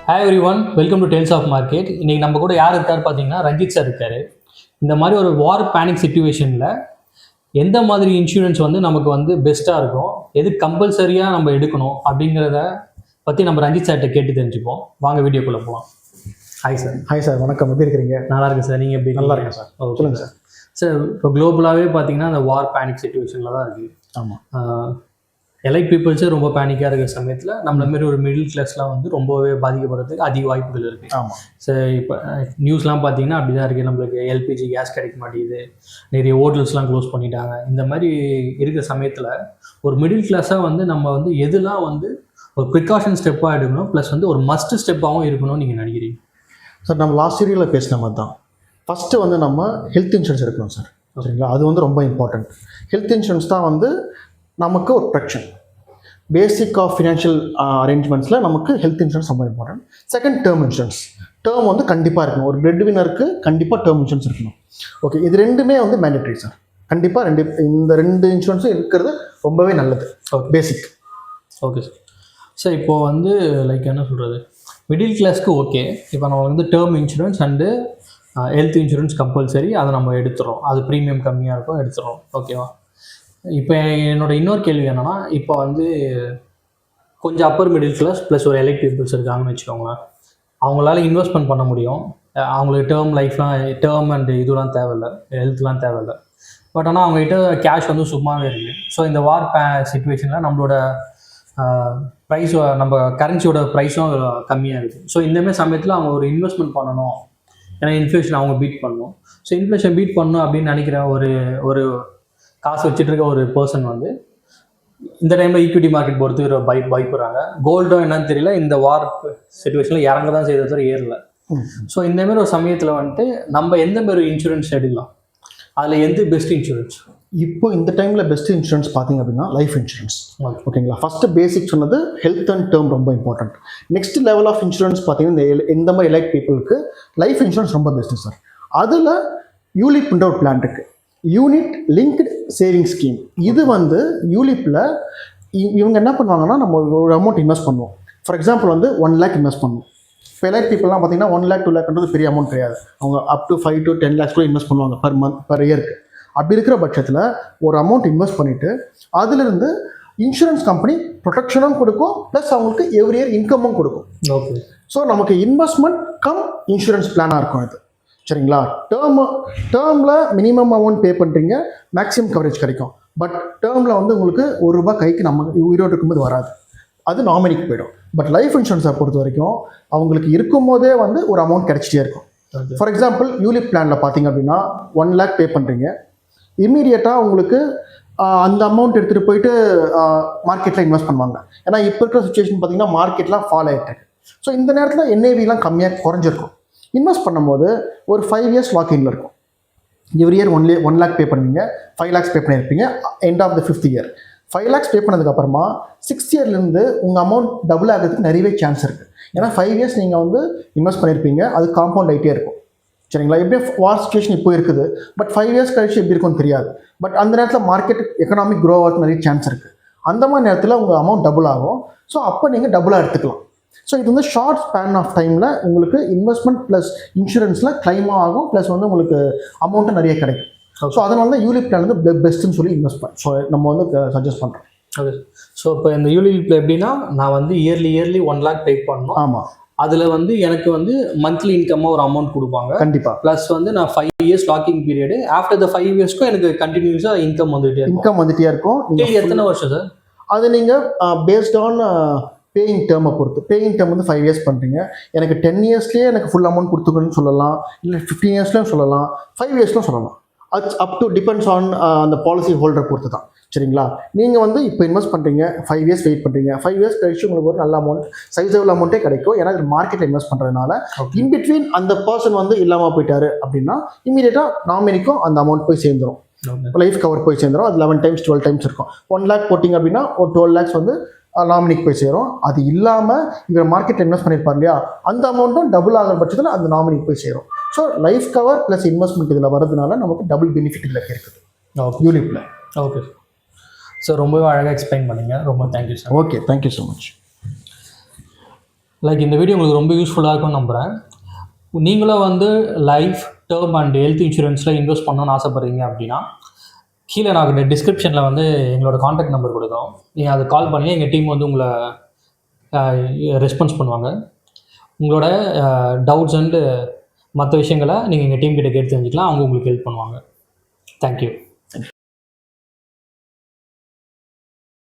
Hi everyone, welcome to tales of market. இன்றைக்கி நம்ம கூட யார் இருக்கார் பார்த்தீங்கன்னா ரஞ்சித் சார் இருக்கார். இந்த மாதிரி ஒரு வார் பேனிக் சுச்சுவேஷனில் எந்த மாதிரி இன்சூரன்ஸ் வந்து நமக்கு வந்து பெஸ்ட்டாக இருக்கும், எது கம்பல்சரியாக நம்ம எடுக்கணும் அப்படிங்கிறத பற்றி நம்ம ரஞ்சித் சார்கிட்ட கேட்டு தெரிஞ்சுப்போம். வாங்க வீடியோக்குள்ளே போகலாம். Hi sir. ஹாய் சார், வணக்கம். எப்படி இருக்கிறீங்க? நல்லா இருக்கு சார். நீங்கள் எப்படி? நல்லா இருக்கேன் சார். சொல்லுங்கள் சார். சார், இப்போ குளோபலாகவே பார்த்தீங்கன்னா அந்த வார் பேனிக் சுச்சுவேஷனில் தான் இருக்குது. ஆமாம். எலைட் பீப்புள்ஸே ரொம்ப பேனிக்காக இருக்கிற சமயத்தில் நம்மள மாரி ஒரு மிடில் கிளாஸ்லாம் வந்து ரொம்பவே பாதிக்கப்படுறதுக்கு அதிக வாய்ப்புகள் இருக்குது. ஆமாம். சார், இப்போ நியூஸ்லாம் பார்த்தீங்கன்னா அப்படி தான் இருக்குது. நம்மளுக்கு எல்பிஜி கேஸ் கிடைக்க மாட்டேங்குது, நிறைய ஹோட்டல்ஸ்லாம் க்ளோஸ் பண்ணிட்டாங்க. இந்த மாதிரி இருக்கிற சமயத்தில் ஒரு மிடில் கிளாஸாக வந்து நம்ம வந்து எதுலாம் வந்து ஒரு ப்ரிகாஷன் ஸ்டெப்பாக எடுக்கணும், ப்ளஸ் வந்து ஒரு மஸ்ட் ஸ்டெப்பாகவும் இருக்கணும்னு நீங்கள் நினைக்கிறீங்க? சார், நம்ம லாஸ்ட் வீடியோவில் பேசின மாதிரி தான். ஃபஸ்ட்டு வந்து நம்ம ஹெல்த் இன்சூரன்ஸ் எடுக்கணும் சார். சரிங்களா? அது வந்து ரொம்ப இம்பார்ட்டண்ட். ஹெல்த் இன்சூரன்ஸ் தான் வந்து நமக்கு ஒரு ப்ரொடெக்ஷன். பேசிக் ஆஃப் ஃபினான்ஷியல் அரேஞ்ச்மெண்ட்ஸில் நமக்கு ஹெல்த் இன்சூரன்ஸ் ரொம்ப important. Second, term insurance. Term வந்து கண்டிப்பாக இருக்கணும். ஒரு பிரெட் வினருக்கு கண்டிப்பாக டேர்ம் இன்சூரன்ஸ் இருக்கணும். ஓகே, இது ரெண்டுமே வந்து மேண்டேட்ரி சார். கண்டிப்பாக இந்த ரெண்டு இன்சூரன்ஸும் இருக்கிறது ரொம்பவே நல்லது. Okay, basic. Okay sir. Sir, இப்போது வந்து லைக் என்ன சொல்கிறது, மிடில் கிளாஸ்க்கு ஓகே, இப்போ நம்ம வந்து term insurance and health insurance compulsory, அதை நம்ம எடுத்துகிறோம். அது ப்ரீமியம் கம்மியாக இருக்கும், எடுத்துகிறோம். ஓகேவா? இப்போ என்னோடய இன்னொரு கேள்வி என்னென்னா, இப்போ வந்து கொஞ்சம் அப்பர் மிடில் கிளாஸ் ப்ளஸ் ஒரு எலைட் பீப்புள்ஸ் இருக்காங்கன்னு வச்சுக்கோங்களேன். அவங்களால இன்வெஸ்ட்மெண்ட் பண்ண முடியும். அவங்களுக்கு டேர்ம் லைஃப்லாம், டேர்ம் அண்ட் இதெல்லாம் தேவையில்லை, ஹெல்த்லாம் தேவையில்லை. பட் ஆனால் அவங்ககிட்ட கேஷ் வந்து சும்மாவே இருக்குது. ஸோ இந்த வார் சுச்சுவேஷனில் நம்மளோட ப்ரைஸ், நம்ம கரன்சியோட ப்ரைஸும் கம்மியாக இருக்குது. ஸோ இந்தமாதிரி சமயத்தில் அவங்க ஒரு இன்வெஸ்ட்மெண்ட் பண்ணணும், ஏன்னா இன்ஃப்ளேஷன் அவங்க பீட் பண்ணணும். ஸோ இன்ஃப்ளேஷன் பீட் பண்ணணும் அப்படின்னு நினைக்கிற ஒரு காசு வச்சுட்டு இருக்க ஒரு பர்சன் வந்து இந்த டைமில் ஈக்விட்டி மார்க்கெட் பொறுத்து பயப்படுறாங்க. கோல்டும் என்னன்னு தெரியல, இந்த வார் சுச்சுவேஷனில் இறங்க தான் செய்த தவிர ஏறல. ஸோ இந்தமாரி ஒரு சமயத்தில் வந்துட்டு நம்ம எந்த மாதிரி இன்சூரன்ஸ் எடுக்கலாம், அதில் எந்த பெஸ்ட் இன்சூரன்ஸ்? இப்போ இந்த டைமில் பெஸ்ட் இன்சூரன்ஸ் பார்த்தீங்க அப்படின்னா லைஃப் இன்சூரன்ஸ். ஓகேங்களா? ஃபஸ்ட்டு பேசிக் சொன்னது ஹெல்த் அண்ட் டேர்ம் ரொம்ப important. Next level of insurance பார்த்தீங்கன்னா இந்த மாதிரி எலைட் பீப்புளுக்கு லைஃப் இன்சூரன்ஸ் ரொம்ப பெஸ்ட்டு சார். அதில் யூலிப்ன்ற ஒரு பிளான் இருக்குது, யூனிட் லிங்க்டு சேவிங் ஸ்கீம். இது வந்து யூலிப்பில் இவங்க என்ன பண்ணுவாங்கன்னா, நம்ம ஒரு அமௌண்ட் இன்வெஸ்ட் பண்ணுவோம். ஃபார் எக்ஸாம்பிள் வந்து 1 lakh இன்வெஸ்ட் பண்ணுவோம். இப்போ எலைட் பீப்புளெலாம் பார்த்தீங்கன்னா 1 lakh 2 lakhன்றது பெரிய அமௌண்ட் கிடையாது. அவங்க அப் டு 5 to 10 lakhs கூட இன்வெஸ்ட் பண்ணுவாங்க பர் மந்த், பர் இயருக்கு. அப்படி இருக்கிற பட்சத்தில் ஒரு அமௌண்ட் இன்வெஸ்ட் பண்ணிவிட்டு அதிலிருந்து இன்சூரன்ஸ் கம்பெனி ப்ரொடெக்ஷனும் கொடுக்கும், ப்ளஸ் அவங்களுக்கு எவ்ரி இயர் இன்கமும் கொடுக்கும். ஓகே. ஸோ நமக்கு இன்வெஸ்ட்மெண்ட் கம் இன்சூரன்ஸ் பிளானாக இருக்கும் இது. சரிங்களா? டேர்மில் மினிமம் அமௌண்ட் பே பண்ணுறீங்க, மேக்ஸிமம் கவரேஜ் கிடைக்கும். பட் டேர்மில் வந்து உங்களுக்கு ₹1 கைக்கு நம்ம உயிரோடு இருக்கும்போது வராது, அது நாமினிக்கு போயிடும். பட் லைஃப் இன்சூரன்ஸை பொறுத்த வரைக்கும் அவங்களுக்கு இருக்கும் போதே வந்து ஒரு அமௌண்ட் கிடைச்சிட்டே இருக்கும். ஃபார் எக்ஸாம்பிள் யூலிப் பிளானில் பார்த்தீங்க அப்படின்னா 1 lakh பே பண்ணுறீங்க, இம்மீடியட்டாக உங்களுக்கு அந்த அமௌண்ட் எடுத்துகிட்டு போயிட்டு மார்க்கெட்டில் இன்வெஸ்ட் பண்ணுவாங்க. ஏன்னா இப்போ இருக்கிற சுச்சுவேஷன் பார்த்தீங்கன்னா மார்க்கெட்லாம் ஃபால் ஆகிட்டு இருக்கு. ஸோ இந்த நேரத்தில் என்ஏவிலாம் கம்மியாக குறைஞ்சிருக்கும். இன்வெஸ்ட் பண்ணும்போது ஒரு 5 years லாக்இன்ல இருக்கும். எவ்ரி இயர் 1 lakh பே பண்ணுவீங்க, 5 lakhs பே பண்ணியிருப்பீங்க. End of the 5th year 5 lakhs pay பண்ணதுக்கப்புறமா 6th yearலேருந்து உங்கள் அமௌண்ட் டபுள் ஆகிறதுக்கு நிறையவே சான்ஸ் இருக்குது. ஏன்னா 5 years நீங்கள் வந்து இன்வெஸ்ட் பண்ணியிருப்பீங்க, அது காம்பவுண்ட் ஆகிட்டே இருக்கும். சரிங்களா? எப்படியும் வார் சுச்சுவேஷன் இப்போ இருக்குது, பட் 5 years கழிச்சு எப்படி இருக்கும்னு தெரியாது. பட் அந்த நேரத்தில் மார்க்கெட் எக்கனாமிக் க்ரோ ஆகிறதுக்கு நிறைய சான்ஸ் இருக்குது. அந்த மாதிரி நேரத்தில் உங்கள் அமௌண்ட் டபுள் ஆகும். ஸோ அப்போ நீங்கள் டபுளாக எடுத்துக்கலாம். ஸோ இது வந்து ஷார்ட் ஸ்பேன் ஆஃப் டைமில் உங்களுக்கு இன்வெஸ்ட்மெண்ட் ப்ளஸ் இன்சூரன்ஸில் கிளைமாக ஆகும், ப்ளஸ் வந்து உங்களுக்கு அமௌண்ட்டும் நிறைய கிடைக்கும். ஸோ அதனால தான் யூலிப் பிளான் வந்து பெஸ்ட்டுன்னு சொல்லி இன்வெஸ்ட் பண்ண ஸோ நம்ம வந்து சஜஸ்ட் பண்ணுறோம். ஓகே. ஸோ இப்போ இந்த யூலிப்பில் எப்படின்னா, நான் வந்து இயர்லி 1 lakh பே பண்ணணும். ஆமாம். அதில் வந்து எனக்கு வந்து மந்த்லி இன்கம்மாக ஒரு அமௌண்ட் கொடுப்பாங்க. கண்டிப்பாக. ப்ளஸ் வந்து நான் 5 years locking period, after the 5 yearsக்கும் எனக்கு கண்டினியூஸாக இன்கம் வந்துகிட்டே இருக்கும். எத்தனை வருஷம் சார்? அது நீங்கள் பேஸ்ட் ஆன் பேயிங் டேர்மை பொறுத்து. பேயிங் டேர்ம் வந்து 5 years பண்ணுறீங்க, எனக்கு 10 yearsலேயே எனக்கு ஃபுல் அமௌண்ட் கொடுத்துக்கணும்னு சொல்லலாம், இல்லை 15 yearsலையும் சொல்லலாம், 5 yearsலையும் சொல்லலாம். அப் டு டிபெண்ட்ஸ் ஆன் அந்த பாலிசி ஹோல்டர் பொறுத்து தான். சரிங்களா? நீங்கள் வந்து இப்போ இன்வெஸ்ட் பண்ணுறீங்க, 5 years வெயிட் பண்ணுறீங்க, 5 years கழிச்சு உங்களுக்கு ஒரு நல்ல அமௌண்ட், சைஸபிள் அமௌண்ட்டே கிடைக்கும். ஏன்னா இது மார்க்கெட்டில் இன்வெஸ்ட் பண்ணுறதுனால இன்பிட்வீன் அந்த பர்சன் வந்து இல்லாமல் போயிட்டாரு அப்படின்னா இமீடியட்டாக நாமினிக்கும் அந்த அமௌண்ட் போய் சேர்ந்துடும். லைஃப் கவர் போய் சேர்ந்துடும். அது 11 times 12 times இருக்கும். 1 lakh போட்டிங்க அப்படின்னா ஒரு 12 lakhs வந்து நாமினிக்கு போய் சேரும். அது இல்லாமல் இவர் மார்க்கெட்டில் இன்வெஸ்ட் பண்ணியிருப்பார் இல்லையா, அந்த அமௌண்ட்டும் டபுள் ஆகிற பட்சத்தில் அந்த நாமினிக்கு போய் சேரும். So life cover plus investment இதில் வரதுனால நமக்கு டபுள் பெனிஃபிட் இதில் இருக்குது யூலிப்பில். ஓகே சார், ரொம்பவே அழகாக எக்ஸ்பிளைன் பண்ணுங்க. ரொம்ப thank you sir. Okay, thank you so much. Like இந்த வீடியோ உங்களுக்கு ரொம்ப யூஸ்ஃபுல்லாக இருக்கும்னு நம்புகிறேன். நீங்களும் வந்து லைஃப், டேர்ம் அண்ட் ஹெல்த் இன்சூரன்ஸில் இன்வெஸ்ட் பண்ணணும்னு ஆசைப்பட்றீங்க அப்படின்னா கீழே நான் டிஸ்கிரிப்ஷனில் வந்து எங்களோட காண்டாக்ட் நம்பர் கொடுக்குறோம். நீங்கள் அதை கால் பண்ணி எங்கள் டீம் வந்து உங்களை ரெஸ்பான்ஸ் பண்ணுவாங்க. உங்களோட டவுட்ஸ் அண்டு மற்ற விஷயங்களை நீங்கள் எங்கள் டீம் கிட்ட கேட்டு தெரிஞ்சுக்கலாம். அவங்க உங்களுக்கு ஹெல்ப் பண்ணுவாங்க. தேங்க்யூ.